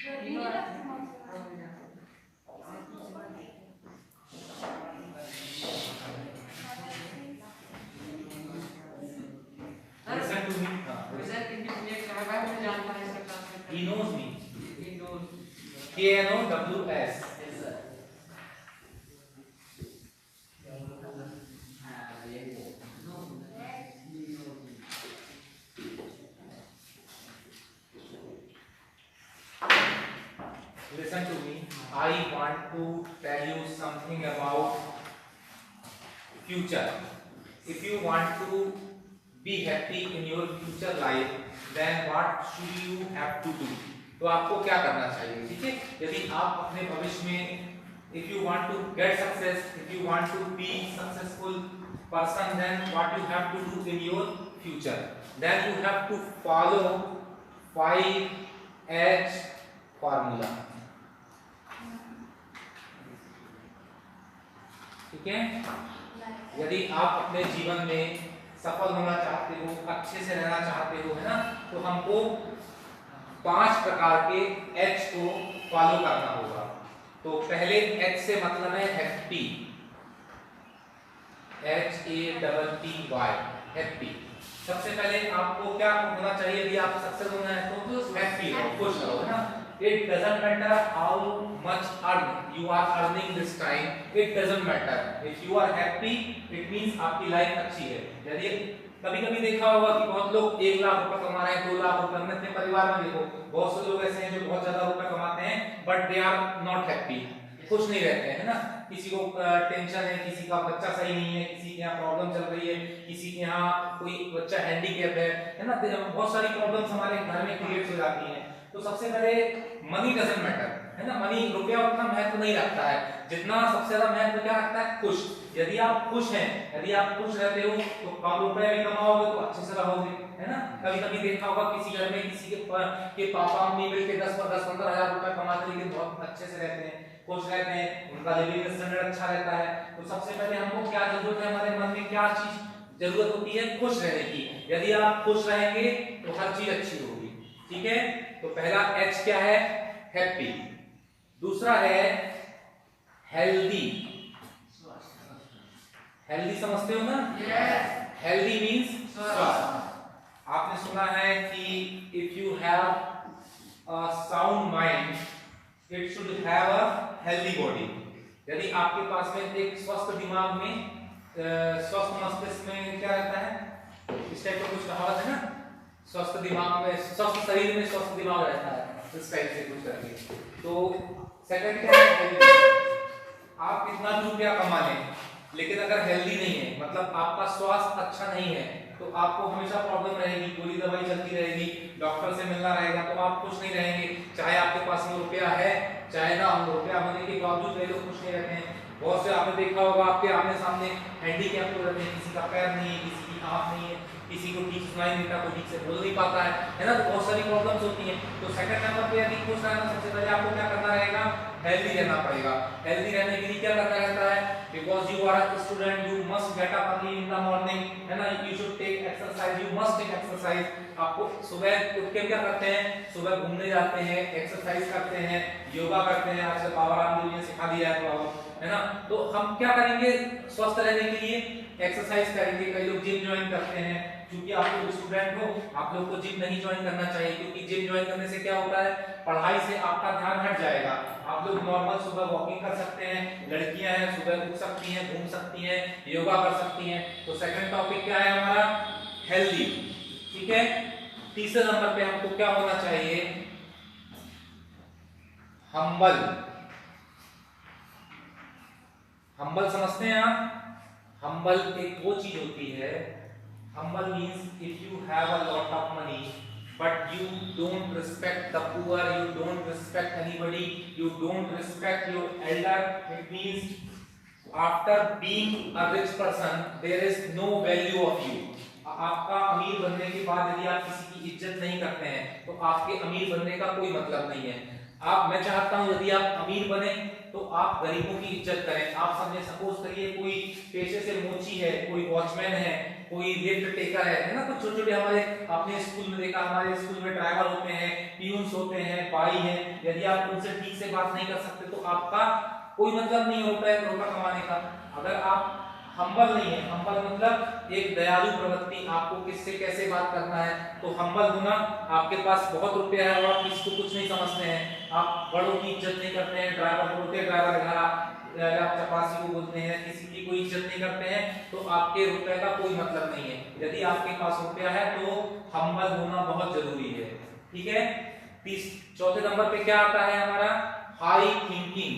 Listen to me. He knows me. KNOWS. Listen to me. I want to tell you something about future. If you want to be happy in your future life, then what should you have to do? तो आपको क्या करना चाहिए, ठीक है? यदि आप अपने भविष्य में if you want to get success, if you want to be successful person, then what you have to do in your future? Then you have to follow 5H formula. ठीक है? यदि आप अपने जीवन में सफल होना चाहते हो, अच्छे से रहना चाहते हो, है ना, तो हमको 5 प्रकार के H को फॉलो करना होगा। तो पहले H से मतलब है हैप्पी, HAPPY, हैप्पी। सबसे पहले आपको क्या होना चाहिए यदि आप सक्सेस होना है तो हैप्पी रहो, खुश रहो, है ना। It doesn't matter how much you are earning this time. It doesn't matter. If you are happy, it means आपकी लाइफ अच्छी है। यदि कभी-कभी देखा होगा कि बहुत लोग 1 लाख रुपए कमा रहे हैं, 2 लाख रुपए, अपने परिवार में देखो बहुत से लोग ऐसे हैं जो बहुत ज्यादा रुपए कमाते हैं, but they are not happy, खुश नहीं रहते हैं, है ना। किसी को टेंशन है, किसी का बच्चा सही नहीं है, किसी के यहाँ प्रॉब्लम चल रही है, किसी के यहाँ कोई बच्चा हैंडीकैप है ना। बहुत सारी प्रॉब्लम्स हमारे घर में क्रिएट हो जाती हैं। तो सबसे पहले मनी डजंट मैटर, है ना। मनी, रुपया उतना महत्व नहीं रखता है जितना सबसे ज्यादा महत्व क्या रखता है, खुश। यदि आप खुश हैं, यदि आप खुश रहते हो तो कम रुपए भी कमाओगे तो अच्छे से रहोगे, है ना। कभी-कभी देखा होगा किसी घर में किसी के पापा मम्मी मिलके 10-15 हजार रुपए कमाते हैं, लेकिन बहुत अच्छे से रहते हैं, खुश रहते हैं, उनका लिविंग स्टैंडर्ड अच्छा रहता है। तो सबसे पहले हमको क्या जरूरत है, हमारे मन में क्या चीज जरूरत होती है, खुश रहने की। यदि आप खुश रहेंगे तो हर चीज अच्छी होगी, ठीक है। तो पहला H क्या है, हैप्पी। दूसरा है हेल्दी। हेल्दी समझते हो ना? यस। हेल्दी मींस स्वस्थ। आपने सुना है कि if you have a sound mind, it should have a healthy body. यदि आपके पास में एक स्वस्थ दिमाग में, स्वस्थ मस्तिष्क में क्या रहता है, इस टाइप का कुछ कहावत है ना, स्वस्थ दिमाग में, स्वस्थ शरीर में स्वस्थ दिमाग रहता है, इस टाइप से कुछ करके। तो सेकंड क्या है, हेल्दी। आप कितना भी रुपया कमा लें, लेकिन अगर हेल्दी नहीं है, मतलब आपका स्वास्थ्य अच्छा नहीं है, तो आपको हमेशा प्रॉब्लम रहेगी, गोली दवाई चलती रहेगी, डॉक्टर से मिलना रहेगा, तो आप खुश नहीं रहेंगे। चाहे आपके पास में रुपया है, चाहे ना हो, रुपया होने के बावजूद वे लोग खुश नहीं रहते हैं। बहुत से आपने देखा होगा आपके आमने सामने हैंडीकैप तो रहते हैं, किसी का पैर नहीं है, किसी की आंख नहीं है, किसी को ठीक सुनाई नहीं देता, कोई ठीक से बोल नहीं पाता है ना। तो बहुत सारी प्रॉब्लम्स होती हैं। तो सेकंड नंबर पे यदि खुश रहना, सबसे पहले आपको क्या करना रहेगा, हेल्दी रहना पड़ेगा। हेल्दी रहने के लिए क्या करना रहता है, because you are a student, you must get up early in the morning, है ना। You should take exercise, you must take exercise. आपको सुबह उठ के क्या करते हैं, सुबह घूमने जाते हैं, एक्सरसाइज करते हैं, योगा करते हैं। आजकल बाबा रामदेव ने सिखा दिया है ना। तो हम क्या करेंगे, स्वस्थ रहने के लिए एक्सरसाइज करेंगे। कई लोग जिम ज्वाइन करते हैं, क्योंकि आप लोग स्टूडेंट हो, आप लोग को जिम नहीं ज्वाइन करना चाहिए, क्योंकि जिम ज्वाइन करने से क्या होता है, पढ़ाई से आपका ध्यान हट जाएगा। आप लोग नॉर्मल सुबह वॉकिंग कर सकते हैं, लड़कियां हैं सुबह उठ सकती हैं, घूम सकती हैं, योगा कर सकती हैं। तो सेकंड टॉपिक क्या है हमारा, हेल्दी, ठीक है। तीसरे नंबर पे हमको क्या होना चाहिए, हम्बल। हम्बल समझते हैं आप? हम्बल एक वो चीज होती है, humble means if you have a lot of money but you don't respect the poor, you don't respect anybody, you don't respect your elder, it means after being a rich person there is no value of you. आपका अमीर बनने के बाद यदि आप किसी की इज्जत नहीं करते हैं तो आपके अमीर बनने का कोई मतलब नहीं है। आप, मैं चाहता हूं यदि आप अमीर बने तो आप गरीबों की इज्जत करें। आप समझे, सपोज करिए कोई पेशे से मोची है, कोई वॉचमैन है, कोई लिफ्ट टेकर है ना, कुछ छोटे छोटे हमारे आपने स्कूल में देखा, हमारे स्कूल में ड्राइवर होते हैं, पियून्स होते हैं, बाई हैं। यदि आप उनसे ठीक से बात नहीं कर सकते तो आपका कोई मतलब नहीं होता है रुपया कमाने का। अगर आप हम्बल नहीं है, हम्बल मतलब एक दयालु प्रवृत्ति, आपको किससे कैसे बात करना है, तो हम्बल होना, आपके पास बहुत रुपया है और आप किसी को कुछ नहीं समझते हैं, आप बड़ों की इज्जत नहीं करते हैं, ड्राइवर बोलते हैं ड्राइवर घर आप चपरासी को बोलते हैं, किसी की कोई इज्जत नहीं करते हैं, तो आपके रुपए का कोई मतलब नहीं है। यदि आपके पास रुपया है तो हम्बल होना बहुत जरूरी है। ठीक है। चौथे नंबर पे क्या आता है हमारा, high thinking.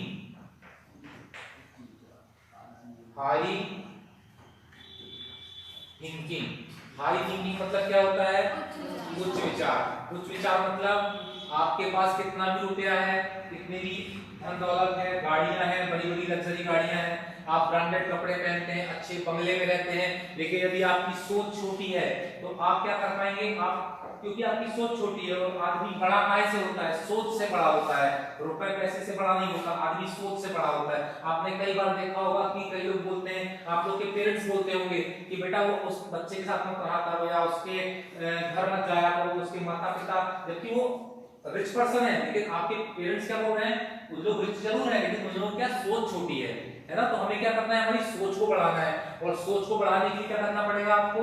High thinking, high thinking मतलब क्या होता है, उच्च विचार। उच्च विचार मतलब आपके पास कितना भी रुपया है, कितनी भी धन दौलत है, गाड़ियां हैं, बड़ी बड़ी लग्जरी गाड़ियां हैं, आप ब्रांडेड कपड़े पहनते हैं, अच्छे बंगले में रहते हैं, लेकिन यदि आपकी सोच छोटी है तो आप क्या कर पाएंगे, आप, क्योंकि आपकी सोच छोटी है, और आदमी बड़ा काय से होता है, सोच से बड़ा होता है, रुपए पैसे से बड़ा नहीं होता, आदमी सोच से बड़ा होता है। आपने कई बार देखा होगा कि कई लोग बोलते हैं, आप लोग के पेरेंट्स बोलते होंगे कि बेटा वो उस बच्चे के साथ मत रहा करो, या उसके घर मत जाया करो, उसके माता पिता, जबकि वो रिच पर्सन है, लेकिन आपके पेरेंट्स क्या बोल रहे हैं, उन लोग रिच जरूर है लेकिन उन लोगों क्या सोच छोटी है ना। तो हमें क्या करना है, हमारी सोच को बढ़ाना है, और सोच को बढ़ाने के लिए क्या करना पड़ेगा, आपको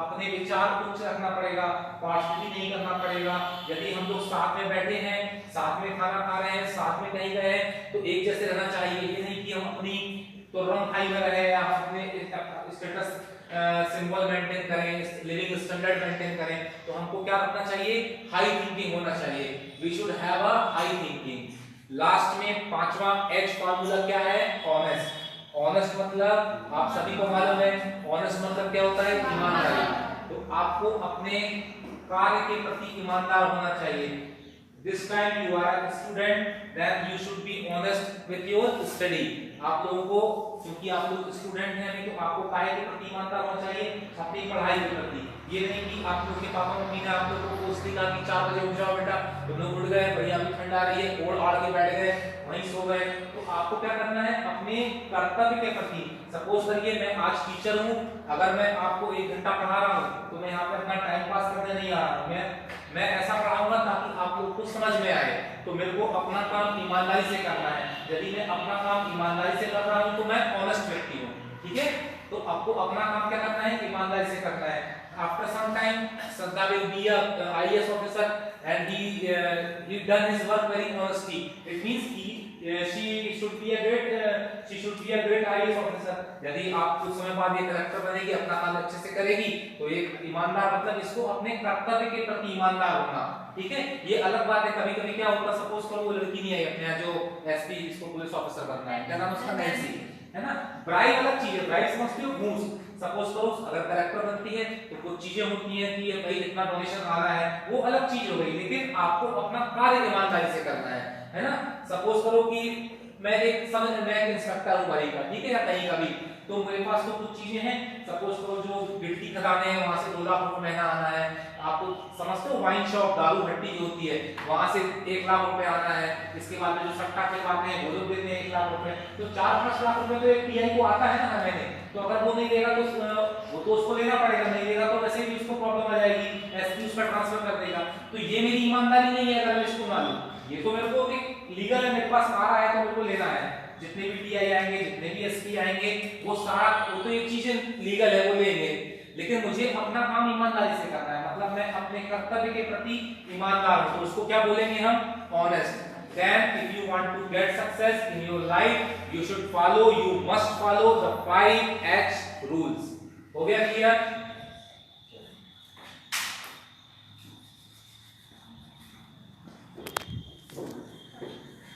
अपने विचार उच्च रखना पड़ेगा, पार्शियलिटी नहीं करना पड़ेगा। यदि हम लोग साथ में बैठे हैं, साथ में खाना खा रहे हैं, साथ में कहीं गए हैं, तो एक जैसे रहना चाहिए। ये नहीं कि हम अपनी तुरंत हाई में रहे, या अपने स्टेटस सिंबल मेंटेन करें, लिविंग स्टैंडर्ड मेंटेन करें, तो हमको क्या रखना चाहिए, हाई थिंकिंग होना चाहिए। We should have a high thinking. Last में पांचवा एच फार्मूला क्या है, ऑनेस्ट। ऑनेस्ट मतलब आप सभी को मालूम है, ऑनेस्ट मतलब क्या होता है, ईमानदारी। तो आपको अपने कार्य के प्रति ईमानदार होना चाहिए। This time you are a student, then you should be honest with your study. आप लोगों को, क्योंकि आप लोग स्टूडेंट हैं अभी, तो आपको काहे के प्रति ईमानदार होना चाहिए, अपनी पढ़ाई के प्रति। ये नहीं कि आप लोग के पापा मम्मी ने आप लोगों को फोर्स किया कि 4 बजे उठ जाओ बेटा, तुम लोग उठ गए, बढ़िया अभी ठंड आ रही है, ओढ़ आड़ के बैठ गए, वहीं सो गए। तो आपको क्या करना है, अपने कर्तव्य के प्रति। सपोज करिए मैं आज टीचर हूँ, अगर मैं आपको 1 घंटा पढ़ा रहा हूँ तो मैं यहाँ पे अपना टाइम पास करने नहीं आ रहा हूँ, मैं ऐसा पढ़ाऊंगा ताकि आप लोग को समझ में आए। तो मेरे को अपना काम ईमानदारी से करना है। यदि मैं अपना काम ईमानदारी से कर रहा हूं तो मैं ऑनेस्ट व्यक्ति हूं। ठीक है, तो आपको अपना काम क्या करना है, ईमानदारी से करना है। After some time Shraddha will be a IAS officer and he done his work very honestly. It means she should be a great IAS officer. यदि आप कुछ समय बाद ये कलेक्टर बनेगी, अपना काम अच्छे से करेगी, तो एक ईमानदार मतलब इसको अपने कर्तव्य के प्रति ईमानदार होना। ठीक है, ये अलग बात है। कभी कभी क्या होता है, सपोज करो वो लड़की नहीं आई अपने यहाँ जो एसपी, इसको पुलिस ऑफिसर बनना है, क्या नाम उसका, नैन्सी है ना। ब्राइब अलग चीज है, ब्राइब समझते हो, घूस। सपोज करो अगर कलेक्टर बनती है तो कुछ चीजें होती हैं कि भाई इतना डोनेशन आ रहा है, वो अलग चीज हो गई, लेकिन आपको अपना कार्य ईमानदारी से करना है ना। सपोज करो कि मैं एक इंस्ट्रक्टर हूँ भाई का, ठीक है, या कहीं का भी, तो मेरे पास तो कुछ चीजें हैं। सपोज करो जो गिट्टी खदाने हैं, वहां से 2 लाख रुपए महीना आना है। आपको समझते हो, वाइन शॉप, दारू भट्टी जो होती है, वहां से 1 लाख रुपए आना है। इसके बाद में जो सट्टा खेलवाते हैं वो लोग देते हैं 1 लाख रुपए, तो 4-5 लाख रुपए तो एक पीआई को आता है ना हर महीने। तो अगर वो नहीं देगा तो वो तो उसको लेना पड़ेगा, नहीं देगा तो वैसे भी उसको प्रॉब्लम आ जाएगी, एसपी उसका ट्रांसफर कर देगा। तो ये मेरी ईमानदारी नहीं है। अगर मैं इसको मान लूं, ये तो मेरे को एक लीगल है, मेरे पास आ रहा है तो मेरे को लेना है। जितने भी टीआई आएंगे, जितने भी एसपी आएंगे, वो सारा, वो तो एक चीज लीगल है, वो लेंगे, लेकिन मुझे अपना काम ईमानदारी से करना है। मतलब मैं अपने कर्तव्य के प्रति ईमानदार हूं, तो उसको क्या बोलेंगे हम, honest. Then if you want to get success in your life, you should follow, you must follow the 5 H rules. हो गया क्लियर?